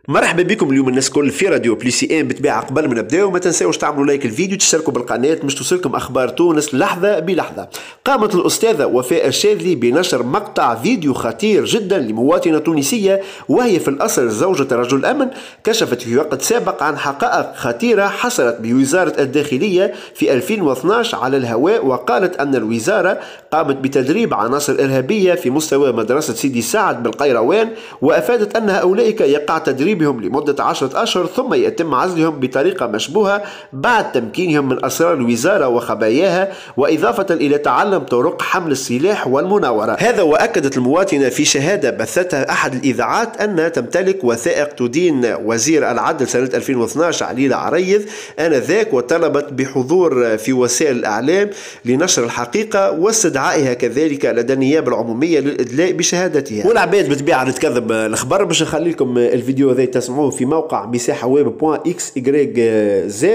مرحبا بكم اليوم الناس كل في راديو بليسي ان. بتباع قبل ما نبداو ما تنساوش تعملوا لايك الفيديو، تشتركوا بالقناه باش توصلكم اخبار تونس لحظه بلحظه. قامت الاستاذه وفاء الشاذلي بنشر مقطع فيديو خطير جدا لمواطنه تونسيه وهي في الاصل زوجة رجل امن، كشفت في وقت سابق عن حقائق خطيره حصلت بوزاره الداخليه في 2012 على الهواء، وقالت ان الوزاره قامت بتدريب عناصر ارهابيه في مستوى مدرسه سيدي سعد بالقيروان، وافادت ان اولئك يقع تدريبهم لمدة 10 أشهر ثم يتم عزلهم بطريقة مشبوهة بعد تمكينهم من أسرار الوزارة وخباياها، وإضافة إلى تعلم طرق حمل السلاح والمناورة. هذا وأكدت المواطنة في شهادة بثتها أحد الإذاعات أنها تمتلك وثائق تدين وزير العدل سنة 2012 علي عريض آنذاك، وطلبت بحضور في وسائل الإعلام لنشر الحقيقة واستدعائها كذلك لدى النيابة العمومية للإدلاء بشهادتها. والعباد بالطبيعة تكذب الأخبار. باش نخلي لكم الفيديو هذا تسمعوه في موقع مساحه ويب .xyz.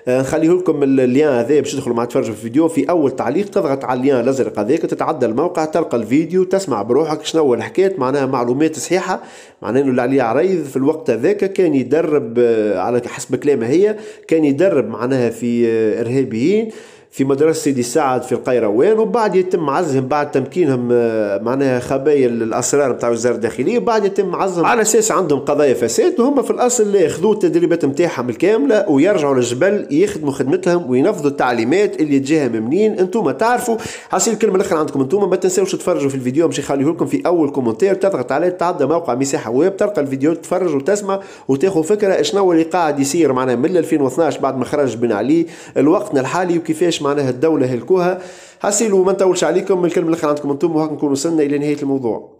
نخليه لكم اللين هذا باش تدخلوا مع تفرجوا في الفيديو. في اول تعليق تضغط على اللين الازرق هذاك تتعدى الموقع، تلقى الفيديو تسمع بروحك شنو الحكايه. معناها معلومات صحيحه، معناها انه علي عريض في الوقت هذاك كان يدرب على حسب كلامها هي، كان يدرب معناها في ارهابيين في مدرسة سيدي سعد في القيروان، وبعد يتم عزلهم بعد تمكينهم معناها خبايا الأسرار بتاع وزارة الداخلية، وبعد يتم عزلهم على أساس عندهم قضايا فساد، وهم في الأصل ياخذوا التدريبات نتاعهم الكاملة ويرجعوا للجبل يخدموا خدمتهم وينفذوا التعليمات اللي تجيها منين انتم تعرفوا. حاسين الكلمة الأخرى عندكم انتم. ما تنساوش تتفرجوا في الفيديو، مش يخليه لكم في أول كومنتير تضغط عليه تعدى موقع مساحة ويب، تلقى الفيديو تتفرج وتسمع وتاخذ فكرة شنو اللي قاعد يصير معناها من 2012 بعد ما خرج بن علي الوقتنا الحالي، وكيفاش معناها الدولة هلكوها. حاسين وما نطولش عليكم، الكلمة الأخرى عندكم انتم، وهاك نكون وصلنا إلى نهاية الموضوع.